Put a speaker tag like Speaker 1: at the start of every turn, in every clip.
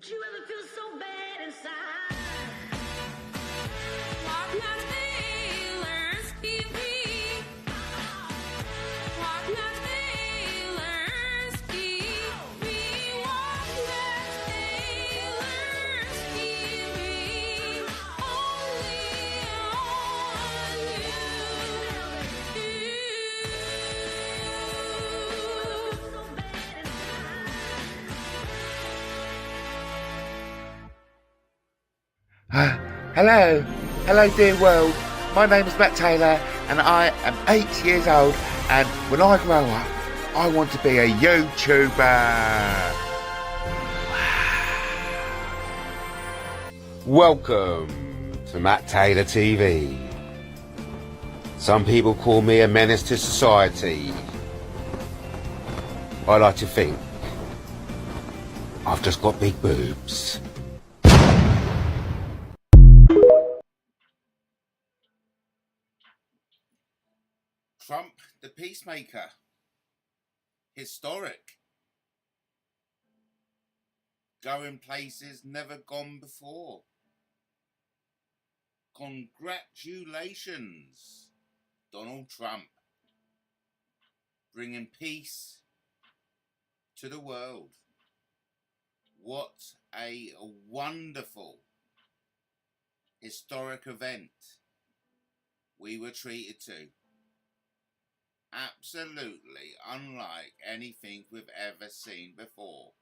Speaker 1: Did you ever feel so bad inside?
Speaker 2: Walk MattTaylorTV. Walk MattTaylorTV. Walk MattTaylorTV. Only
Speaker 3: Hello dear world, my name is Matt Taylor and I am 8 years old, and when I grow up I want to be a YouTuber. Welcome to MattTaylorTV. Some people call me a menace to society. I like to think I've just got big boobs. Trump, the Peacemaker. Historic. Going places never gone before. Congratulations, Donald Trump. Bringing peace to the world. What a wonderful historic event we were treated to. Absolutely unlike anything we've ever seen before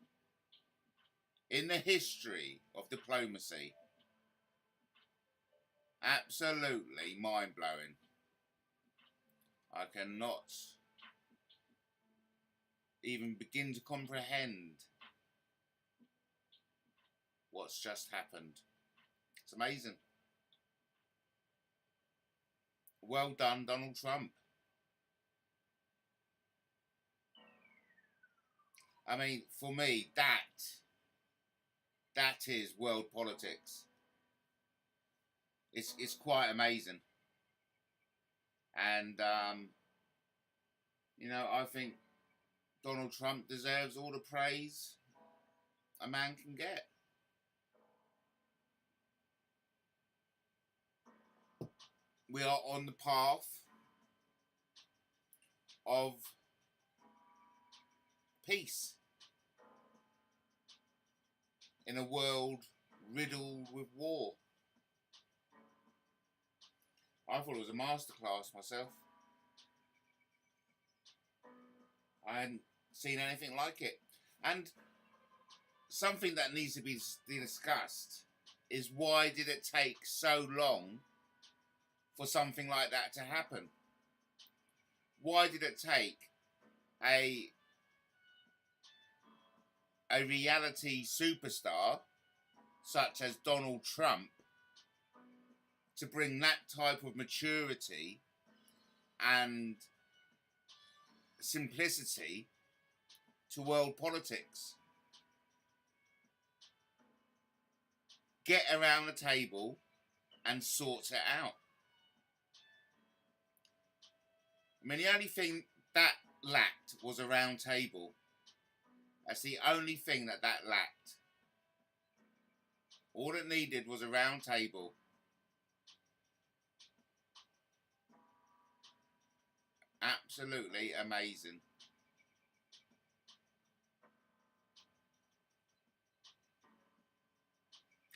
Speaker 3: in the history of diplomacy. Absolutely mind-blowing. I cannot even begin to comprehend what's just happened. It's amazing. Well done, Donald Trump. I mean, for me, that is world politics. It's quite amazing. And, you know, I think Donald Trump deserves all the praise a man can get. We are on the path of peace in a world riddled with war. I thought it was a masterclass myself. I hadn't seen anything like it. And something that needs to be discussed is, why did it take so long for something like that to happen? Why did it take a reality superstar such as Donald Trump to bring that type of maturity and simplicity to world politics? Get around the table and sort it out. I mean, the only thing that lacked was a round table. That's the only thing that lacked. All it needed was a round table. Absolutely amazing.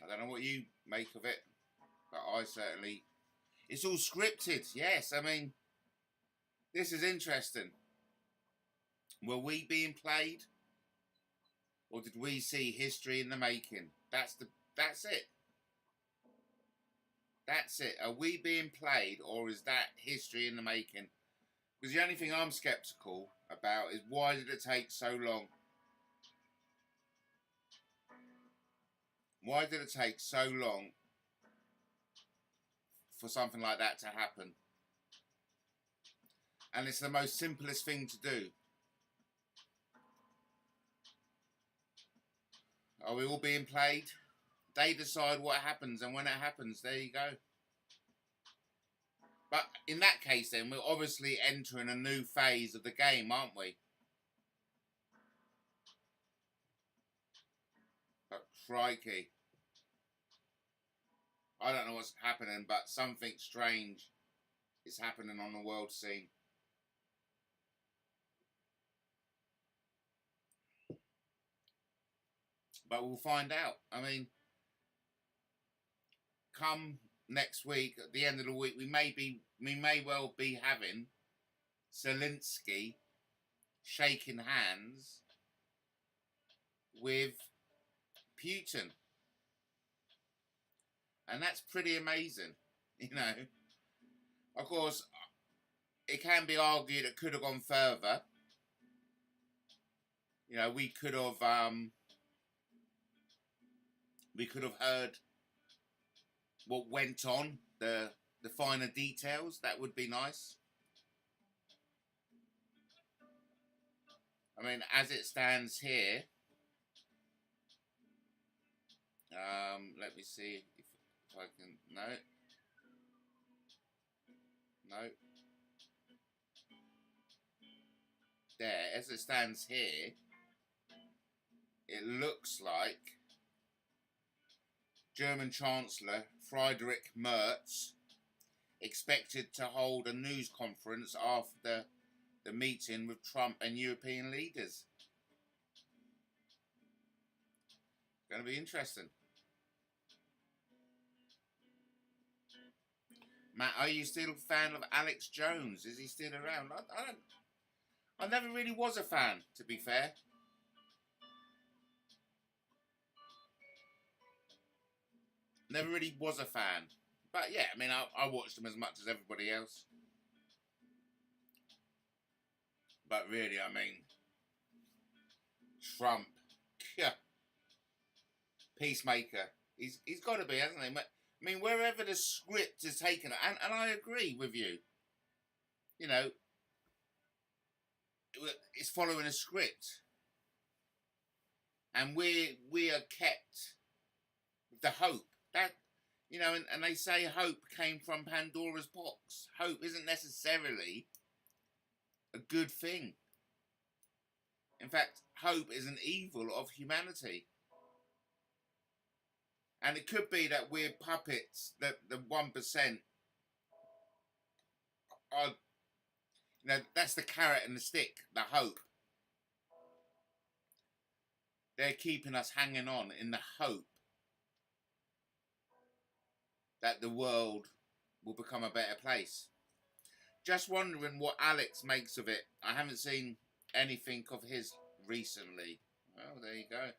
Speaker 3: I don't know what you make of it, but I certainly... It's all scripted, yes. I mean, this is interesting. Were we being played? Or did we see history in the making? That's it. That's it. Are we being played, or is that history in the making? Because the only thing I'm sceptical about is, why did it take so long? Why did it take so long for something like that to happen? And it's the most simplest thing to do. Are we all being played? They decide what happens, and when it happens, there you go. But in that case then, we're obviously entering a new phase of the game, aren't we? But Crikey. I don't know what's happening, but something strange is happening on the world scene. But we'll find out. I mean, come next week, at the end of the week, we may well be having Zelensky shaking hands with Putin. And that's pretty amazing, you know. Of course, it can be argued it could have gone further. You know, we could have heard what went on, the finer details. That would be nice. I mean, as it stands here, let me see if I can. No. There, as it stands here, it looks like German Chancellor Friedrich Merz expected to hold a news conference after the meeting with Trump and European leaders. Going to be interesting. Matt, are you still a fan of Alex Jones? Is he still around? I never really was a fan, to be fair. Never really was a fan. But yeah, I mean, I watched him as much as everybody else. But really, I mean, Trump, yeah, Peacemaker. He's got to be, hasn't he? I mean, wherever the script is taken, and I agree with you. You know, it's following a script, and we are kept with the hope that, you know, and they say hope came from Pandora's box. Hope isn't necessarily a good thing. In fact, hope is an evil of humanity. And it could be that we're puppets, that the 1% are, you know, that's the carrot and the stick, the hope. They're keeping us hanging on in the hope that the world will become a better place. Just wondering what Alex makes of it. I haven't seen anything of his recently. Well, there you go.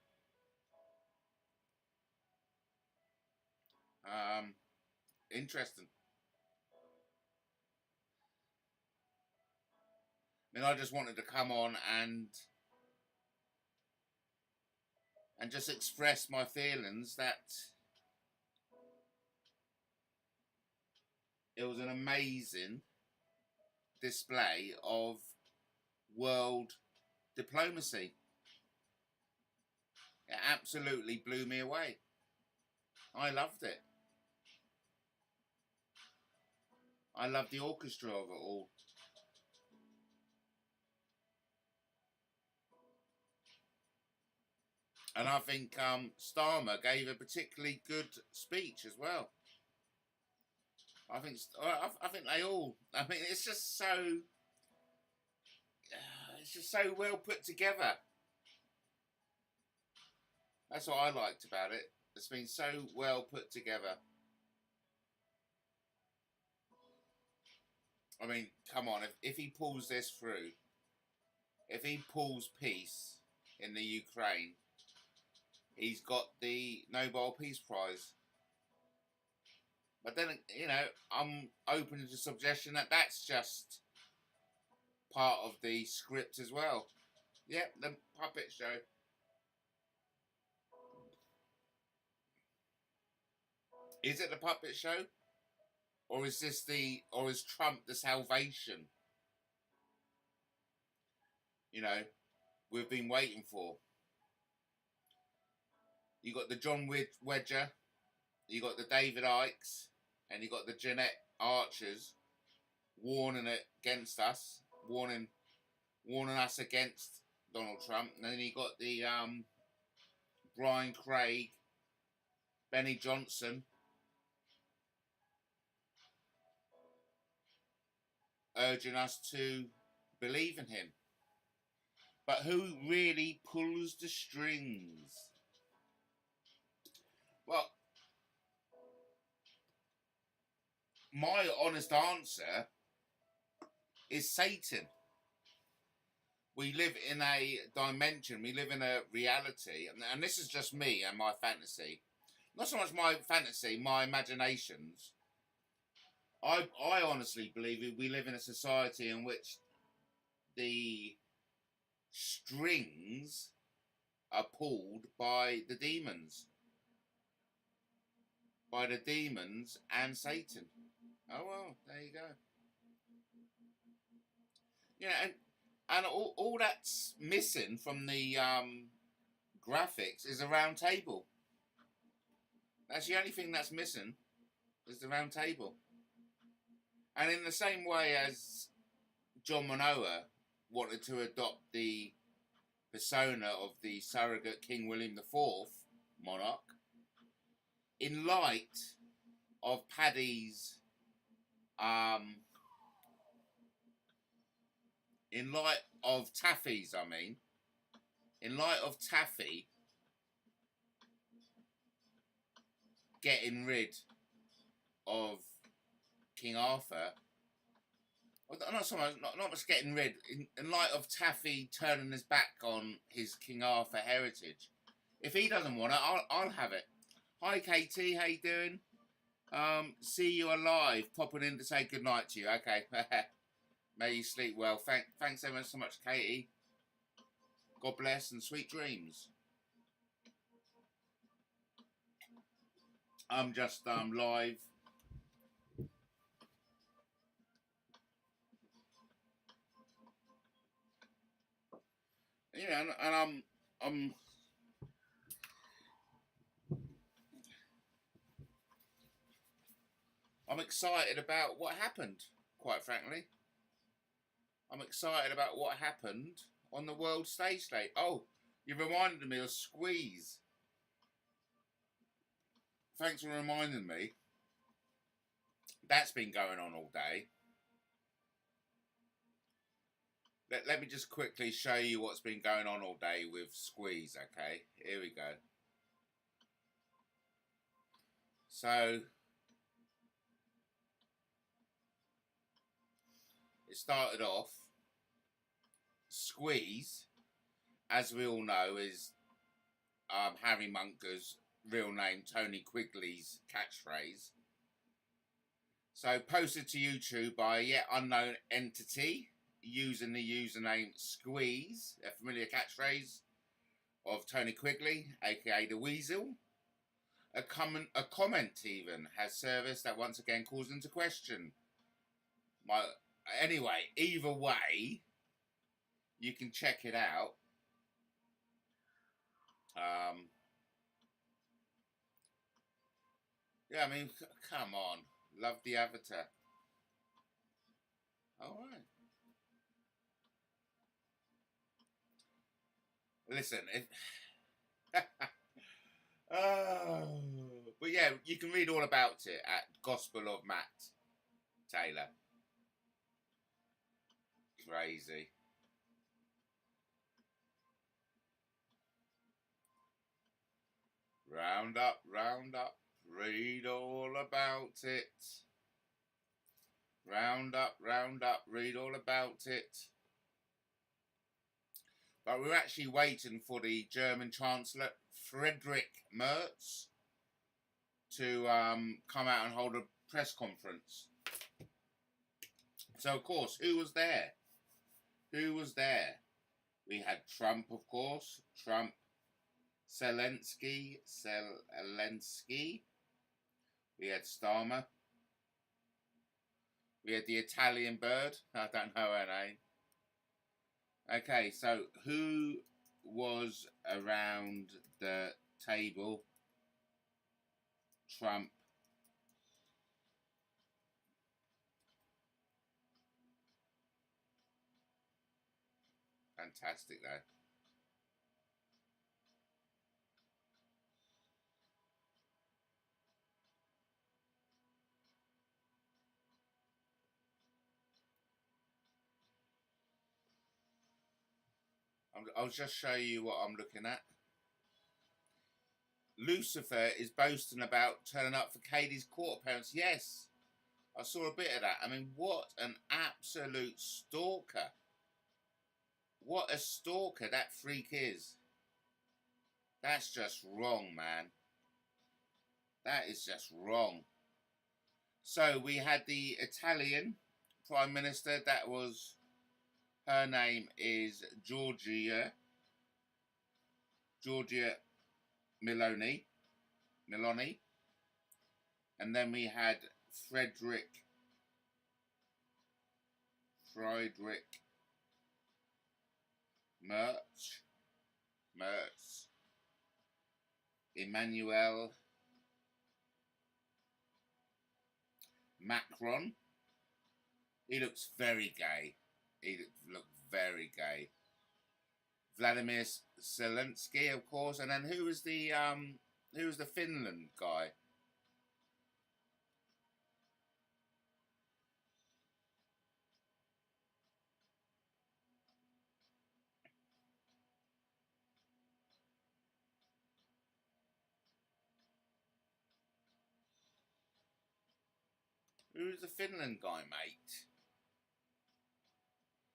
Speaker 3: Interesting. I mean, I just wanted to come on and just express my feelings that it was an amazing display of world diplomacy. It absolutely blew me away. I loved it. I loved the orchestra of it all. And I think Starmer gave a particularly good speech as well. I think they all. I mean, it's just so well put together. That's what I liked about it. It's been so well put together. I mean, come on, if he pulls this through, if he pulls peace in the Ukraine, he's got the Nobel Peace Prize. But then, you know, I'm open to the suggestion that that's just part of the script as well. Yep, the puppet show. Is it the puppet show? Or is Trump the salvation? You know, we've been waiting for. You got the John Wedger, you got the David Ikes, and you got the Jeanette Archers warning it against us, warning us against Donald Trump. And then you got the Brian Craig Benny Johnson, urging us to believe in him. But who really pulls the strings? Well, my honest answer is Satan. We live in a dimension, we live in a reality, and this is just me and my fantasy. Not so much my fantasy, my imaginations. I honestly believe we live in a society in which the strings are pulled by the demons. By the demons and Satan. Oh well, there you go. Yeah, and all that's missing from the graphics is a round table. That's the only thing that's missing, is the round table. And in the same way as John Manoa wanted to adopt the persona of the surrogate King William IV monarch, in light of Paddy's, in light of Taffy's, in light of Taffy getting rid of King Arthur, not much getting rid, in light of Taffy turning his back on his King Arthur heritage. If he doesn't want it, I'll have it. Hi Katie, how you doing? See you alive, popping in to say good night to you. Okay. May you sleep well. Thanks ever so much, Katie. God bless and sweet dreams. I'm just live. Yeah, and I'm excited about what happened, quite frankly. I'm excited about what happened on the world stage today. Oh, you reminded me of Squeeze. Thanks for reminding me. That's been going on all day. Let me just quickly show you what's been going on all day with Squeeze, okay? Here we go. So, it started off, Squeeze, as we all know, is Harry Munker's real name, Tony Quigley's catchphrase. So, posted to YouTube by a yet unknown entity, using the username Squeeze, a familiar catchphrase of Tony Quigley, aka the Weasel. A comment even has surfaced that once again calls into question. Anyway, either way, you can check it out. Yeah, I mean, come on, love the avatar. All right. Listen, but yeah, you can read all about it at Gospel of Matt Taylor. Crazy. Round up, read all about it. Round up, read all about it. But we're actually waiting for the German Chancellor, Friedrich Merz, to come out and hold a press conference. So, of course, who was there? Who was there? We had Trump, of course. Trump, Zelensky. We had Starmer. We had the Italian bird. I don't know her name. Okay, so who was around the table? Trump. Fantastic, though. I'll just show you what I'm looking at. Lucifer is boasting about turning up for Katie's court appearance. Yes, I saw a bit of that. I mean, what an absolute stalker. What a stalker that freak is. That's just wrong, man. That is just wrong. So we had the Italian Prime Minister. That was, her name is Giorgia Meloni. And then we had Frederick Merz, Emmanuel Macron. He looks very gay. He looked very gay. Vladimir Zelensky, of course, and then who was the Finland guy? Who's the Finland guy, mate?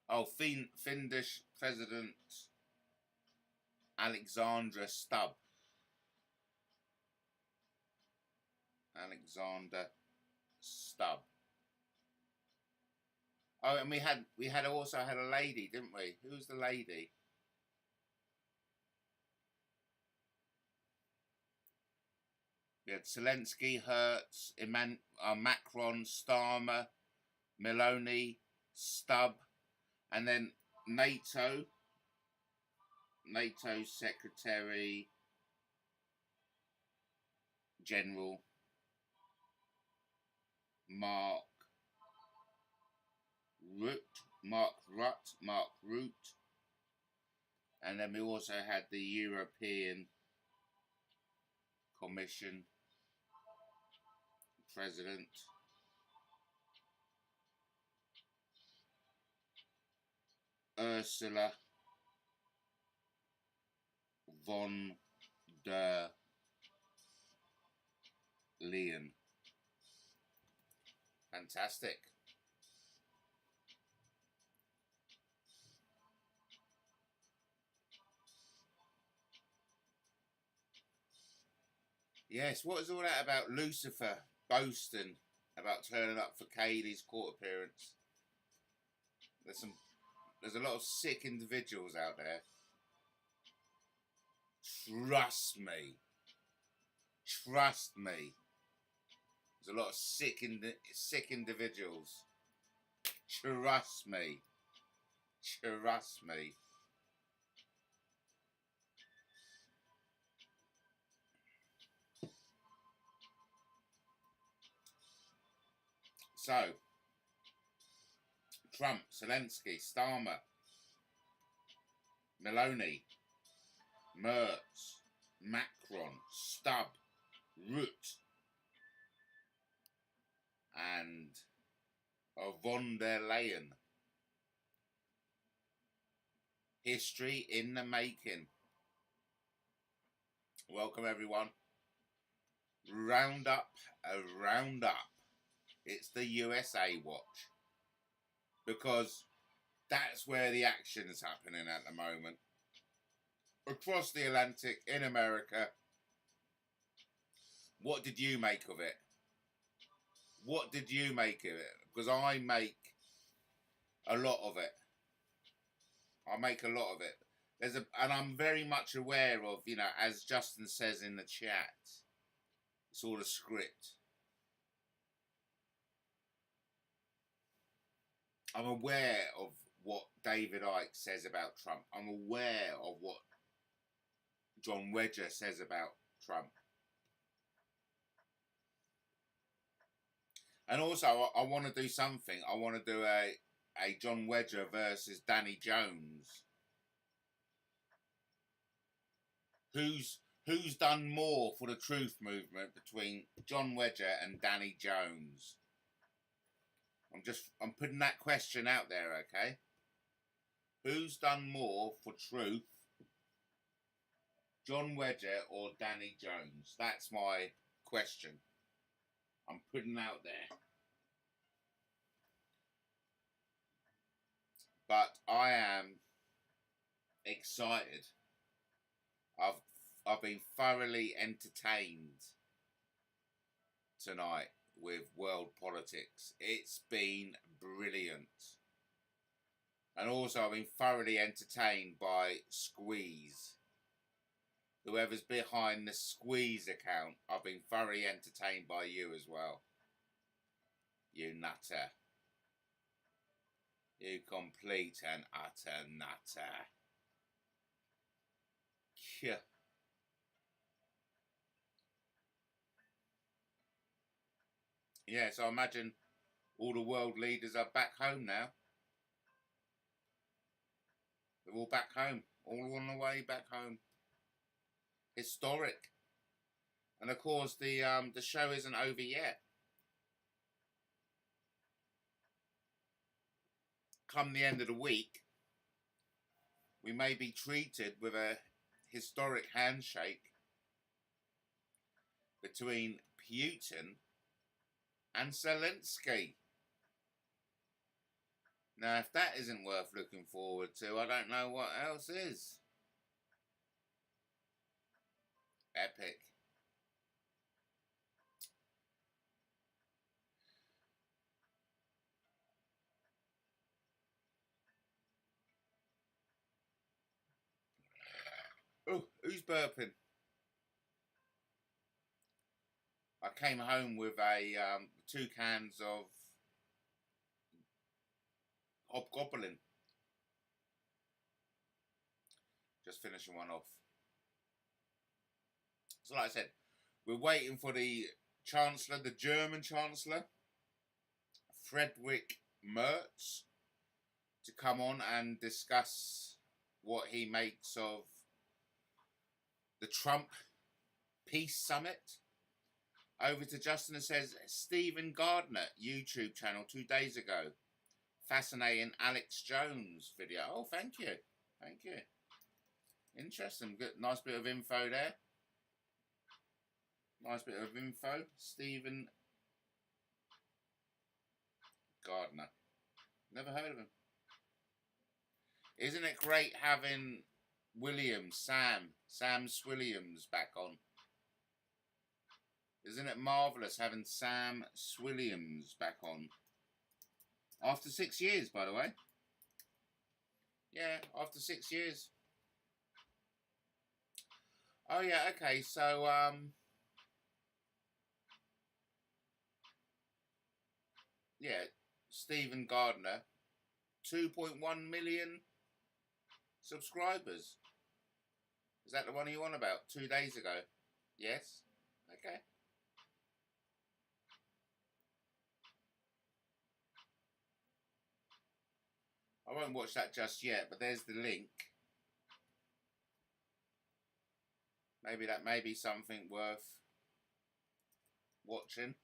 Speaker 3: Oh, Finnish President Alexander Stubb. Alexander Stubb. Oh, and we also had a lady, didn't we? Who was the lady? We had Zelensky, Hertz, Macron, Starmer, Meloni, Stubb, and then NATO Secretary General Mark Rutte, and then we also had the European Commission President Ursula von der Leyen. Fantastic. Yes, what is all that about Lucifer boasting about turning up for Katie's court appearance? There's a lot of sick individuals out there. Trust me. There's a lot of sick individuals. Trust me. So, Trump, Zelensky, Starmer, Meloni, Merz, Macron, Stubb, Rutte, and von der Leyen. History in the making. Welcome, everyone. Round up. It's the USA watch. Because that's where the action is happening at the moment. Across the Atlantic, in America. What did you make of it? Because I make a lot of it. And I'm very much aware of, as Justin says in the chat, it's all a script. I'm aware of what David Icke says about Trump. I'm aware of what John Wedger says about Trump. And also, I want to do something. I want to do a John Wedger versus Danny Jones. Who's done more for the truth movement between John Wedger and Danny Jones? I'm putting that question out there, okay? Who's done more for truth, John Wedger or Danny Jones? That's my question. I'm putting out there. But I am excited. I've been thoroughly entertained tonight with world politics. It's been brilliant. And also I've been thoroughly entertained by Squeeze. Whoever's behind the Squeeze account, I've been thoroughly entertained by you as well. You nutter. You complete and utter nutter. Yeah. Yeah, so I imagine all the world leaders are back home now. They're all back home. All on the way back home. Historic. And of course the show isn't over yet. Come the end of the week, we may be treated with a historic handshake between Putin and Zelensky. Now, if that isn't worth looking forward to, I don't know what else is. Epic. Oh, who's burping? I came home with a 2 cans of Hobgoblin. Just finishing one off. So like I said, we're waiting for the Chancellor, the German Chancellor, Friedrich Merz, to come on and discuss what he makes of the Trump Peace Summit. Over to Justin and says, Stephen Gardner, YouTube channel 2 days ago. Fascinating Alex Jones video. Oh, thank you. Thank you. Interesting. Good. Nice bit of info there. Nice bit of info. Stephen Gardner. Never heard of him. Isn't it great having Sam Swilliams back on? Isn't it marvellous having Sam Swilliams back on? After 6 years, by the way. Yeah, after 6 years. Oh yeah, okay, so yeah, Stephen Gardner, 2.1 million subscribers. Is that the one you on about? 2 days ago? Yes? Okay. I won't watch that just yet, but there's the link. Maybe that may be something worth watching.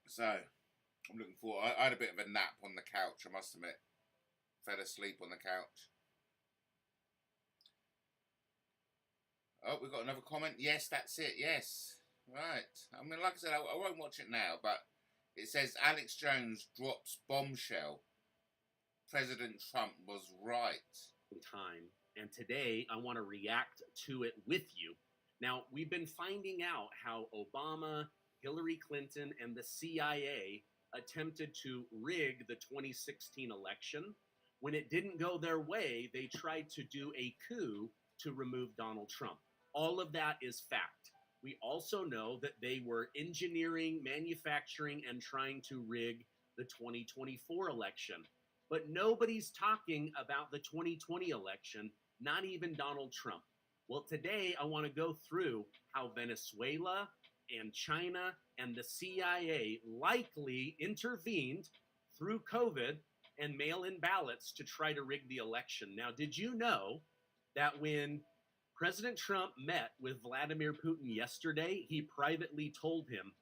Speaker 3: So, I'm looking forward. I had a bit of a nap on the couch, I must admit. Fell asleep on the couch. Oh, we've got another comment. Yes, that's it. Yes. Right. I mean, like I said, I won't watch it now, but it says Alex Jones drops bombshell. President Trump was right.
Speaker 4: Time. And today I want to react to it with you. Now, we've been finding out how Obama, Hillary Clinton, and the CIA attempted to rig the 2016 election. When it didn't go their way, they tried to do a coup to remove Donald Trump. All of that is fact. We also know that they were engineering, manufacturing, and trying to rig the 2024 election. But nobody's talking about the 2020 election, not even Donald Trump. Well, today I want to go through how Venezuela and China and the CIA likely intervened through COVID and mail-in ballots to try to rig the election. Now, did you know that when President Trump met with Vladimir Putin yesterday. He privately told him,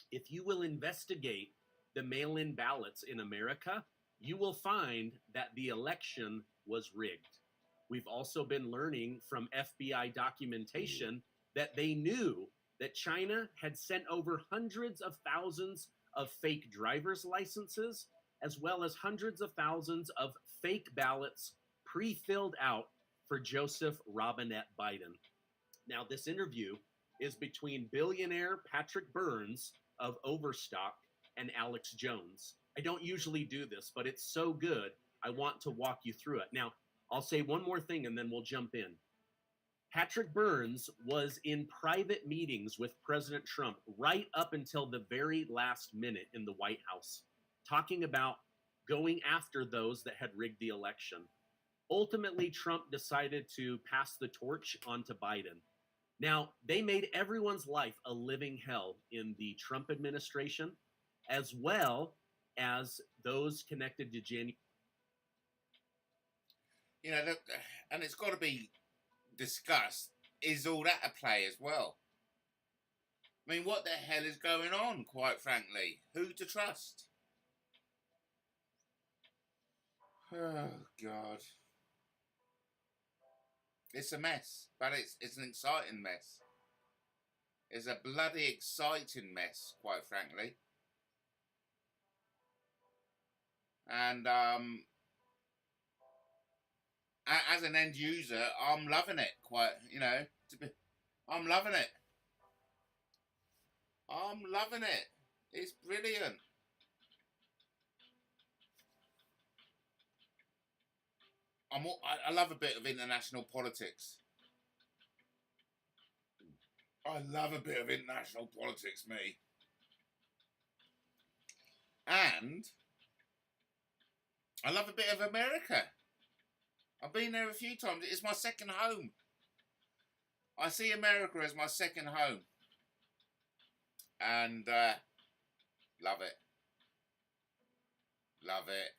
Speaker 4: if you will investigate the mail-in ballots in America, you will find that the election was rigged. We've also been learning from FBI documentation that they knew that China had sent over hundreds of thousands of fake driver's licenses, as well as hundreds of thousands of fake ballots pre-filled out for Joseph Robinette Biden. Now, this interview is between billionaire Patrick Burns of Overstock and Alex Jones. I don't usually do this, but it's so good, I want to walk you through it. Now, I'll say one more thing and then we'll jump in. Patrick Burns was in private meetings with President Trump right up until the very last minute in the White House, talking about going after those that had rigged the election. Ultimately, Trump decided to pass the torch on to Biden. Now, they made everyone's life a living hell in the Trump administration, as well as those connected to January.
Speaker 3: You know, and it's got to be discussed. Is all that a play as well? I mean, what the hell is going on, quite frankly? Who to trust? Oh, God. It's a mess, but it's an exciting mess. It's a bloody exciting mess, quite frankly. And as an end user, I'm loving it. I'm loving it. I'm loving it. It's brilliant. I love a bit of international politics. I love a bit of international politics, me. And I love a bit of America. I've been there a few times. It's my second home. I see America as my second home. And love it. Love it.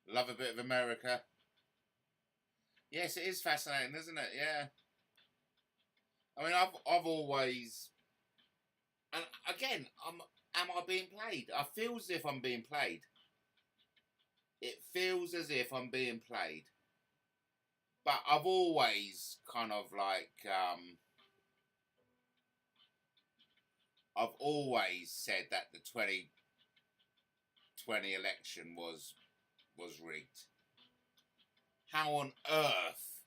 Speaker 3: Love a bit of America. Yes, it is fascinating, isn't it? Yeah. I mean, I've always, and again, am I being played? I feel as if I'm being played. It feels as if I'm being played. But I've always kind of like, I've always said that the 2020 election was rigged. How on earth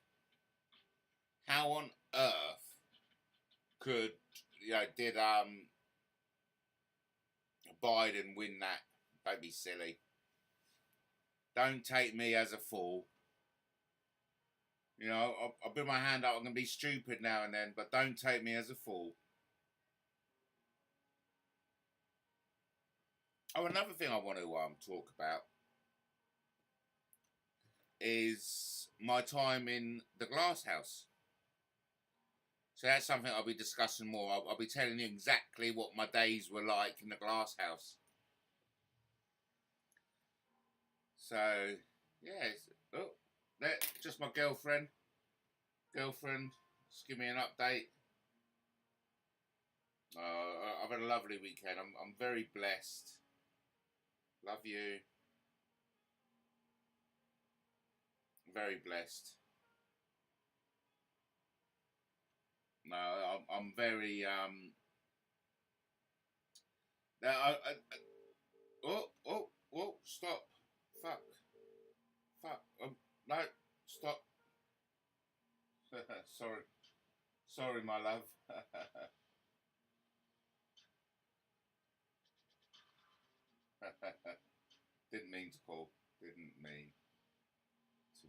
Speaker 3: could, did Biden win that? Don't be silly. Don't take me as a fool. I'll put my hand up. I'm going to be stupid now and then, but don't take me as a fool. Oh, another thing I want to talk about is my time in the glass house. So that's something I'll be discussing more. I'll be telling you exactly what my days were like in the glass house. So, yeah, just my girlfriend. Just give me an update. I've had a lovely weekend. I'm very blessed. Love you. Very blessed. No, I'm very stop. Fuck. No, stop. Sorry, my love. Didn't mean to call. Didn't mean to.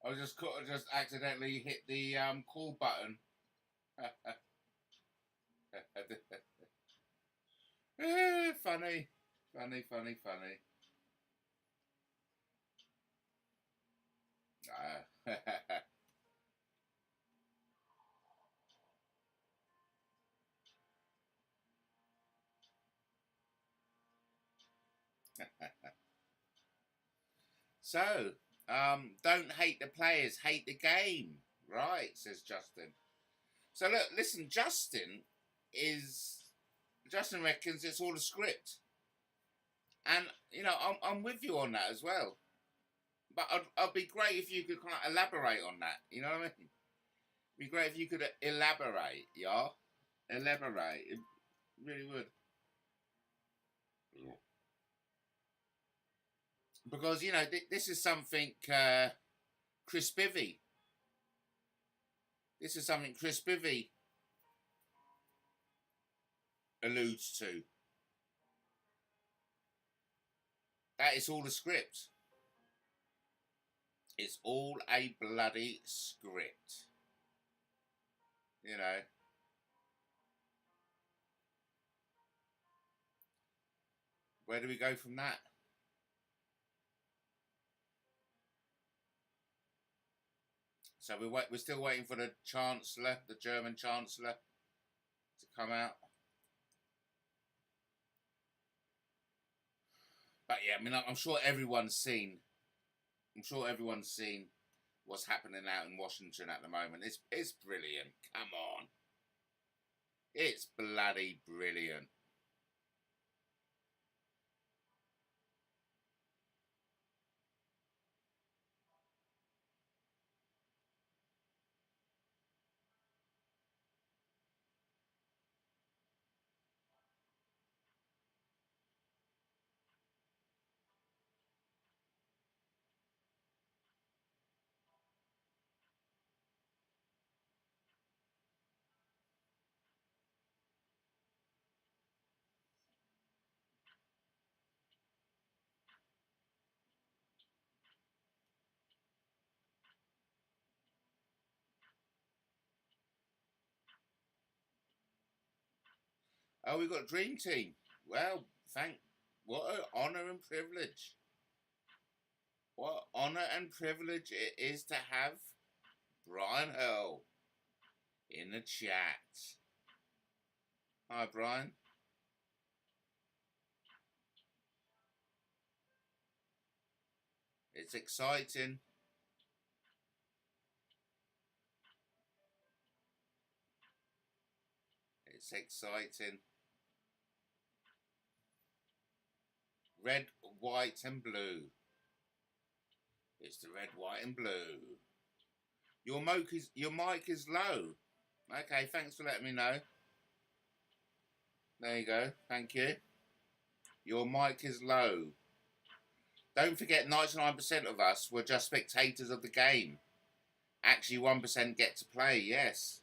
Speaker 3: I just accidentally hit the call button. Funny. So, Don't hate the players, hate the game. Right, says Justin. So look, listen, Justin reckons it's all a script. And, you know, I'm with you on that as well. But I'd be great if you could kind of elaborate on that. You know what I mean? It'd be great if you could elaborate, yeah? Elaborate. It really would. Yeah. Because, you know, this is something Chris Bivy. This is something Chris Bivy alludes to. That is all a script. It's all a bloody script. You know. Where do we go from that? So we're still waiting for the Chancellor, the German Chancellor, to come out. But yeah, I mean, I'm sure everyone's seen. I'm sure everyone's seen what's happening out in Washington at the moment. It's brilliant. Come on, it's bloody brilliant. Oh, we've got a dream team. Well, what an honour and privilege. What honour and privilege it is to have Brian Earl in the chat. Hi, Brian. It's exciting. It's exciting. Red, white, and blue. It's the red, white, and blue. Your mic is low. Okay, thanks for letting me know. There you go. Thank you. Your mic is low. Don't forget, 99% of us were just spectators of the game. Actually, 1% get to play, yes.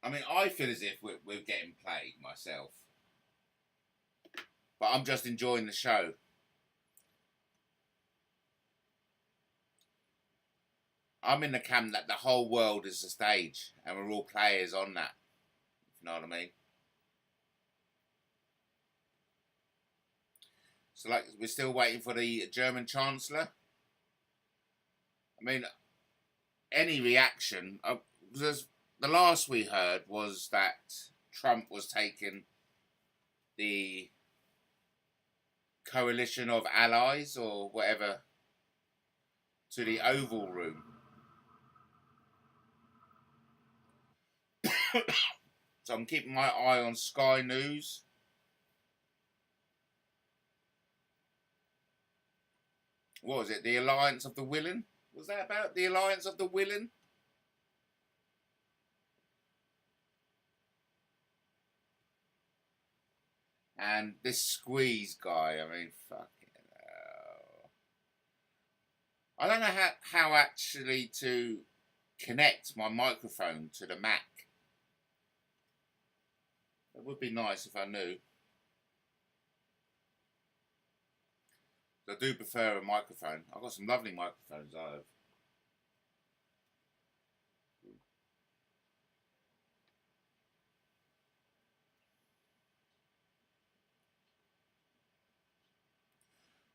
Speaker 3: I mean, I feel as if we're getting played myself. But I'm just enjoying the show. I'm in the camp that the whole world is the stage. And we're all players on that. If you know what I mean. So, like, we're still waiting for the German Chancellor. I mean, any reaction... the last we heard was that Trump was taking the coalition of allies or whatever to the Oval Room. So I'm keeping my eye on Sky News. What was it? The Alliance of the Willing? Was that about the Alliance of the Willing? And this squeeze guy, I mean, fucking hell. I don't know how actually to connect my microphone to the Mac. It would be nice if I knew. I do prefer a microphone. I've got some lovely microphones I have.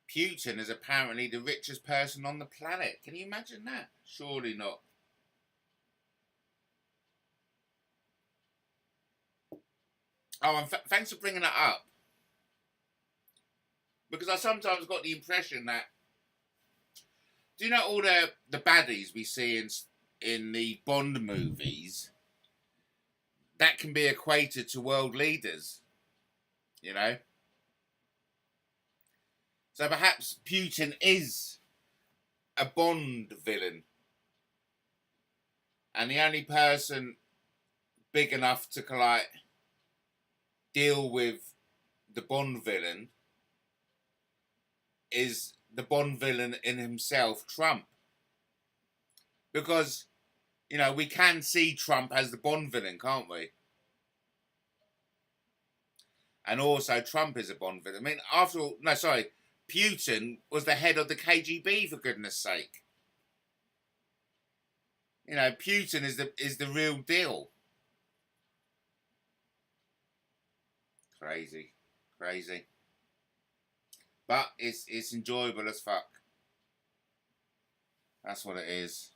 Speaker 3: Putin is apparently the richest person on the planet. Can you imagine that? Surely not. Oh, and thanks for bringing that up. Because I sometimes got the impression that, do you know all the baddies we see in the Bond movies, that can be equated to world leaders, you know? So perhaps Putin is a Bond villain. And the only person big enough to like deal with the Bond villain is the Bond villain in himself, Trump. Because, you know, we can see Trump as the Bond villain, can't we? And also Trump is a Bond villain. I mean, after all, no, sorry, Putin was the head of the KGB, for goodness sake. You know, Putin is the real deal. Crazy. Crazy. But it's enjoyable as fuck. That's what it is.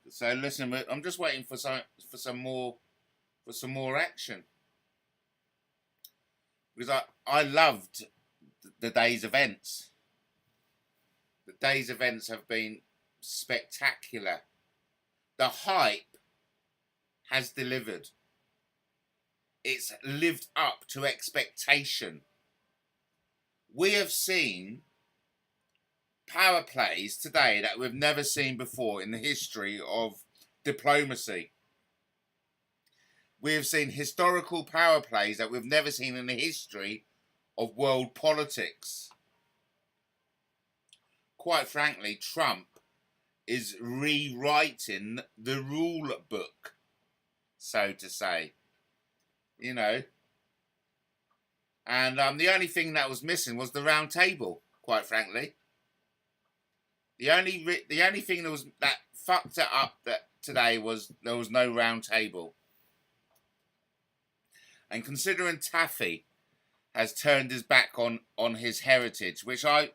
Speaker 3: So listen, I'm just waiting for some more action. Because I loved the day's events. The day's events have been spectacular. The hype has delivered. It's lived up to expectation. We have seen power plays today that we've never seen before in the history of diplomacy. We have seen historical power plays that we've never seen in the history of world politics. Quite frankly, Trump is rewriting the rule book, so to say. You know. And the only thing that was missing was the round table, quite frankly. The only thing that fucked it up today was there was no round table. And considering Taffy has turned his back on his heritage, which I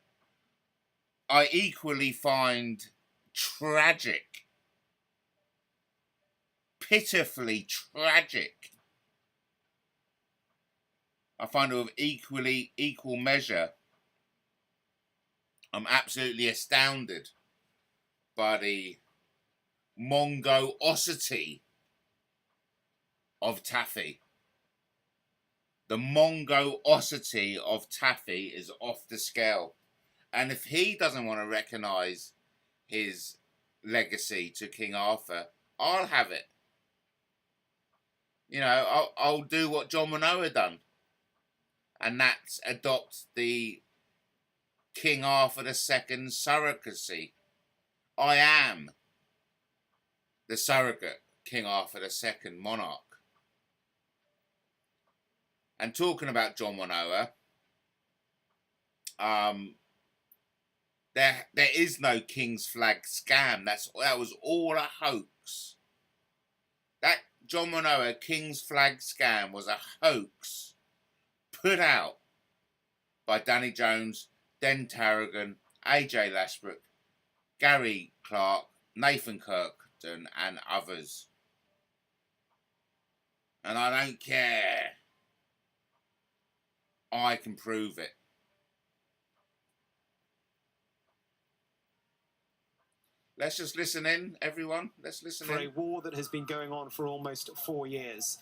Speaker 3: equally find tragic, pitifully tragic. I find it with equal measure. I'm absolutely astounded by the mongoosity of Taffy. The mongoosity of Taffy is off the scale. And if he doesn't want to recognise his legacy to King Arthur, I'll have it. You know, I'll do what John Manoa done. And that's adopt the King Arthur II surrogacy. I am the surrogate King Arthur II monarch. And talking about John Manoa, there is no King's Flag scam. That was all a hoax. That John Manoa King's Flag scam was a hoax put out by Danny Jones, Den Tarragon, AJ Lashbrook, Gary Clark, Nathan Kirkton, and others. And I don't care. I can prove it. Let's just listen in, everyone. Let's listen
Speaker 5: for
Speaker 3: in.
Speaker 5: a war that has been going on for almost 4 years.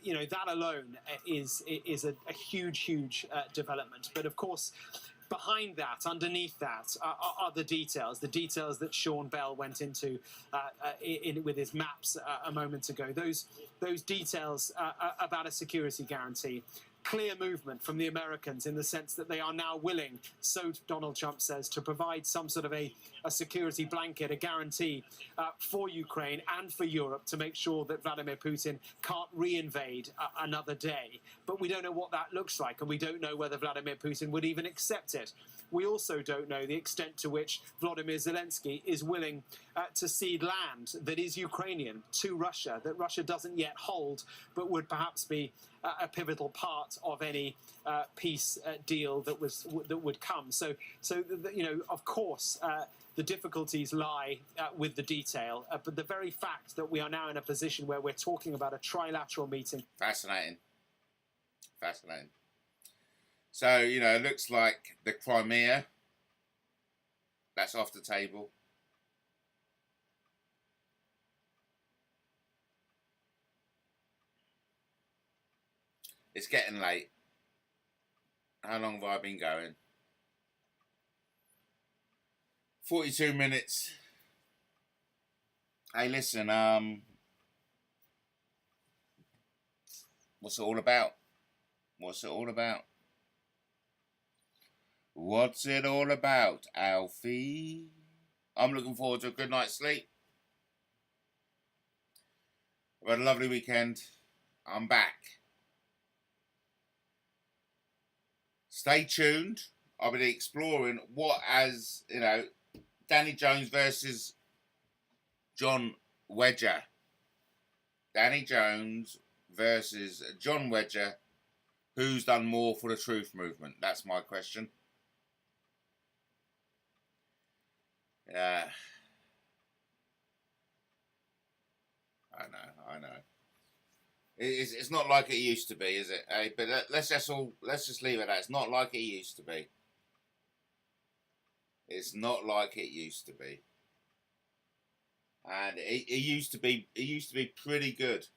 Speaker 5: You know, that alone is a huge development. But of course, behind that, underneath that, are the details that Sean Bell went into with his maps a moment ago. Those details about a security guarantee. Clear movement from the Americans in the sense that they are now willing, so Donald Trump says, to provide some sort of a security blanket, a guarantee for Ukraine and for Europe to make sure that Vladimir Putin can't reinvade another day. But we don't know what that looks like, and we don't know whether Vladimir Putin would even accept it. We also don't know the extent to which Volodymyr Zelensky is willing to cede land that is Ukrainian to Russia, that Russia doesn't yet hold, but would perhaps be a pivotal part of any peace deal that would come. So you know, of course, the difficulties lie with the detail, but the very fact that we are now in a position where we're talking about a trilateral meeting.
Speaker 3: Fascinating. fascinating. So, you know, it looks like the Crimea, that's off the table. It's getting late. How long have I been going? 42 minutes. Hey, listen, what's it all about? What's it all about? What's it all about, Alfie? I'm looking forward to a good night's sleep. I've had a lovely weekend. I'm back. Stay tuned. I'll be exploring what, as you know, Danny Jones versus John Wedger. Danny Jones versus John Wedger. Who's done more for the truth movement? That's my question. Yeah. I know. It's not like it used to be, is it? Hey, but let's just leave it at that. It's not like it used to be. It's not like it used to be. And it used to be pretty good.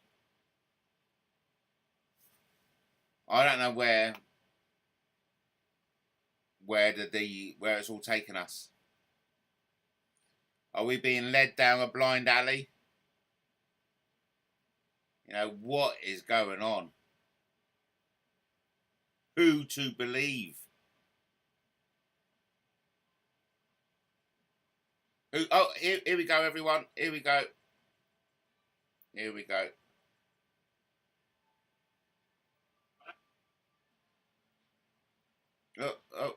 Speaker 3: I don't know where it's all taken us. Are we being led down a blind alley? You know, what is going on? Who to believe? Who? Oh, here we go, everyone. Here we go. Here we go. Oh.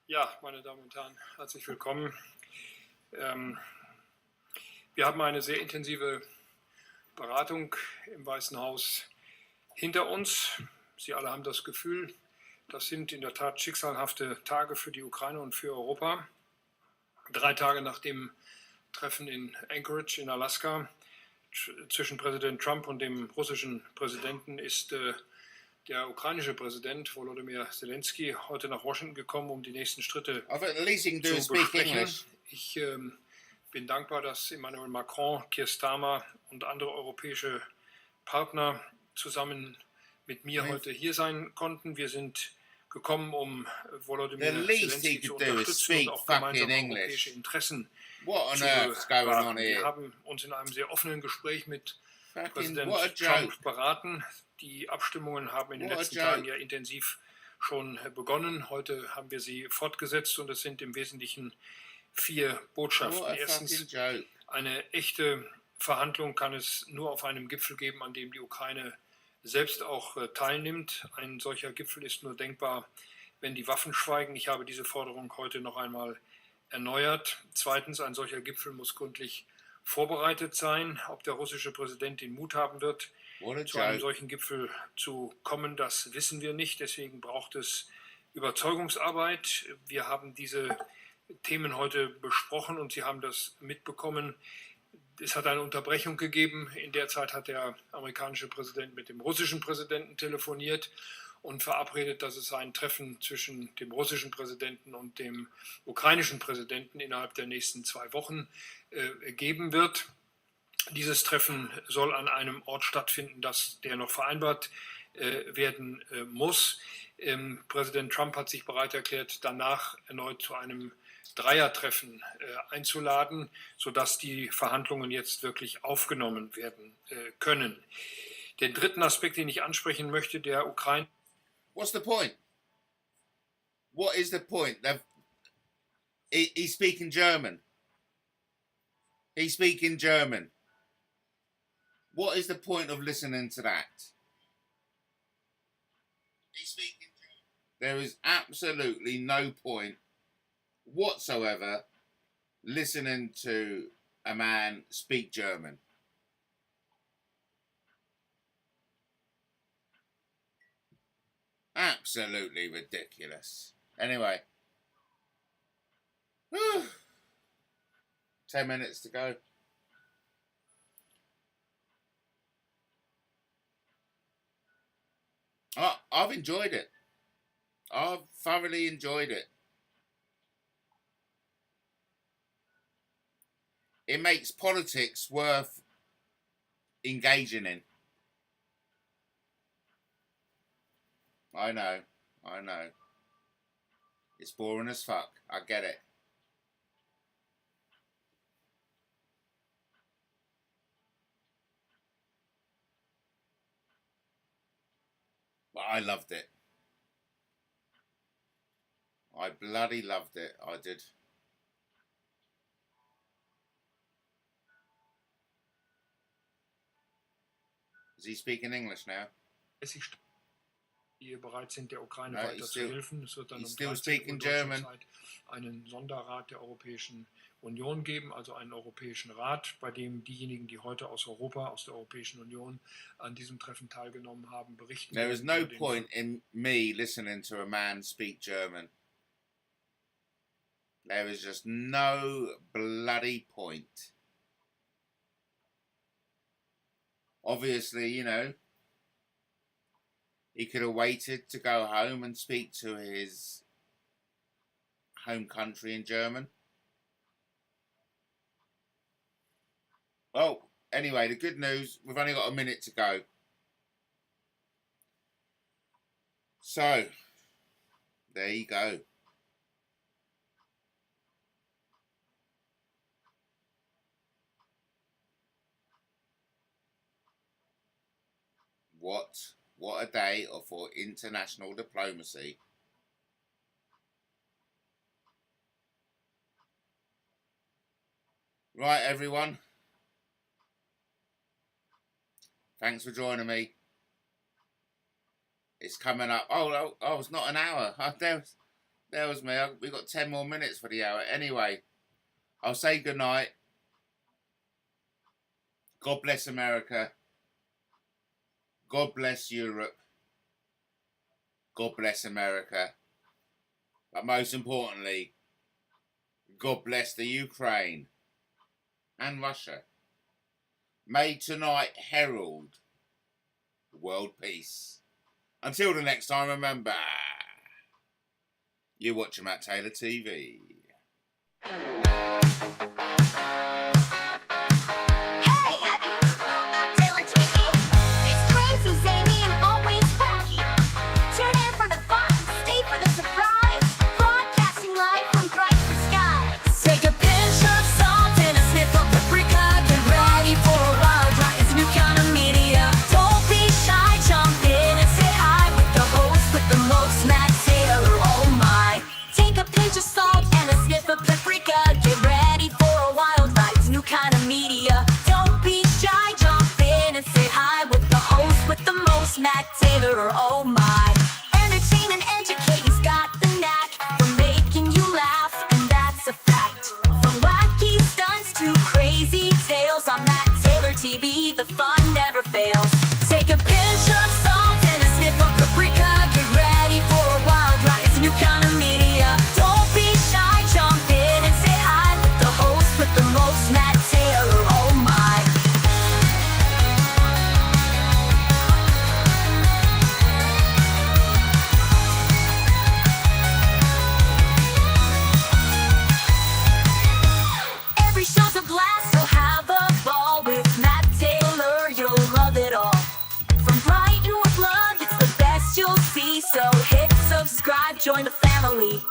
Speaker 6: Ja, meine Damen und Herren, herzlich willkommen. Wir haben eine sehr intensive Beratung im Weißen Haus hinter uns. Sie alle haben das Gefühl, das sind in der Tat schicksalhafte Tage für die Ukraine und für Europa. 3 Tage nach dem Treffen in Anchorage in Alaska zwischen Präsident Trump und dem russischen Präsidenten ist der ukrainische Präsident Volodymyr Zelensky heute nach Washington gekommen, um die nächsten Schritte zu besprechen. Ich bin dankbar, dass Emmanuel Macron, Keir Starmer und andere europäische Partner zusammen mit mir heute hier sein konnten. Wir sind gekommen, um Volodymyr Zelensky zu unterstützen und auch gemeinsam europäische Interessen zu wahren. Wir haben uns in einem sehr offenen Gespräch mit Präsident Trump beraten. Die Abstimmungen haben in den letzten Tagen ja intensiv schon begonnen. Heute haben wir sie fortgesetzt und es sind im Wesentlichen 4 Botschaften. Erstens, eine echte Verhandlung kann es nur auf einem Gipfel geben, an dem die Ukraine selbst auch teilnimmt. Ein solcher Gipfel ist nur denkbar, wenn die Waffen schweigen. Ich habe diese Forderung heute noch einmal erneuert. Zweitens, ein solcher Gipfel muss gründlich vorbereitet sein. Ob der russische Präsident den Mut haben wird, zu einem solchen Gipfel zu kommen, das wissen wir nicht. Deswegen braucht es Überzeugungsarbeit. Wir haben diese Themen heute besprochen und Sie haben das mitbekommen. Es hat eine Unterbrechung gegeben. In der Zeit hat der amerikanische Präsident mit dem russischen Präsidenten telefoniert und verabredet, dass es ein Treffen zwischen dem russischen Präsidenten und dem ukrainischen Präsidenten innerhalb der nächsten 2 Wochen geben wird. Dieses Treffen soll an einem Ort stattfinden, der noch vereinbart werden muss. Präsident Trump hat sich bereit erklärt, danach erneut zu einem Dreiertreffen einzuladen, sodass die Verhandlungen jetzt wirklich aufgenommen werden können. Den dritten Aspekt, den ich ansprechen möchte, der Ukraine.
Speaker 3: What's the point? What is the point? He's speaking German. He's speaking German. What is the point of listening to that? He's speaking German. There is absolutely no point whatsoever listening to a man speak German. Absolutely ridiculous. Anyway, 10 minutes to go. I've enjoyed it. I've thoroughly enjoyed it. It makes politics worth engaging in. I know. It's boring as fuck. I get it. But I loved it. I bloody loved it. I did. Is he speaking English now?
Speaker 6: Die bereit sind, der Ukraine
Speaker 3: No,
Speaker 6: weiter zu helfen. Es wird dann um
Speaker 3: still
Speaker 6: 13
Speaker 3: speaking
Speaker 6: Uhr deutscher
Speaker 3: German.
Speaker 6: Zeit einen Sonderrat der Europäischen Union geben, also einen Europäischen Rat, bei dem diejenigen, die heute aus Europa, aus der Europäischen Union an diesem Treffen teilgenommen haben, berichten.
Speaker 3: There is no point in me listening to a man speak German. There is just no bloody point. Obviously, you know, he could have waited to go home and speak to his home country in German. Well, anyway, the good news, we've only got a minute to go. So, there you go. What a day for international diplomacy. Right, everyone. Thanks for joining me. It's coming up. Oh, it's not an hour. There was me. We've got 10 more minutes for the hour. Anyway, I'll say goodnight. God bless America. God bless Europe. God bless America. But most importantly, God bless the Ukraine and Russia. May tonight herald world peace. Until the next time, remember, you're watching MattTaylorTV.
Speaker 2: It's crazy, Zany, and always wacky. Tune in for the fun, stay for the surprise. Broadcasting live from bright skies. Take a pinch of salt and a sniff of paprika. Get ready for a wild ride. It's a new kind of media. Don't be shy, jump in and say hi with the host with the most, Matt Taylor. Oh my! Take a pinch of salt and a sniff of paprika. Get ready for a wild ride. It's a new kind of media. Don't be shy, jump in and say hi with the host with the most, Matt Taylor. Oh my! Entertain and educate, he's got the knack for making you laugh, and that's a fact. From wacky stunts to crazy tales on Matt Taylor TV, the fun never fails. Take a pinch of salt and a sniff of paprika. Get ready for a wild ride. It's a new kind of media. Don't be shy, jump in and say hi with the host with the most, Matt Taylor. Oh my! Every show's a blast, so have a ball with Matt Taylor. You'll love it all. From Brighton with love, it's the best you'll see. So hit subscribe, join the family.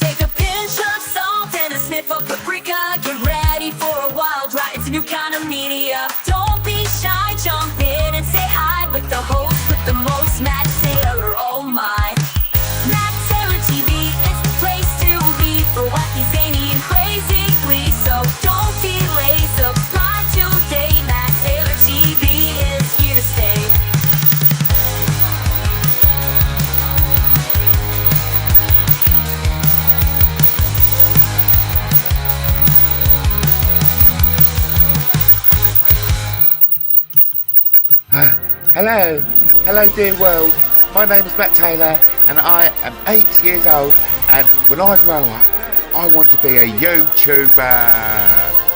Speaker 2: Take a pinch of salt and a sniff of paprika. Get ready for a wild ride. It's a new kind of media. Don't be shy, jump in and say hi with the host with the most, Matt Taylor. Oh my! Matt Taylor TV, it's the place to be for wacky, zany, and crazy glee. So don't delay, subscribe today. Matt Taylor TV is here to stay.
Speaker 3: Hello dear world, my name is Matt Taylor and I am 8 years old, and when I grow up I want to be a YouTuber.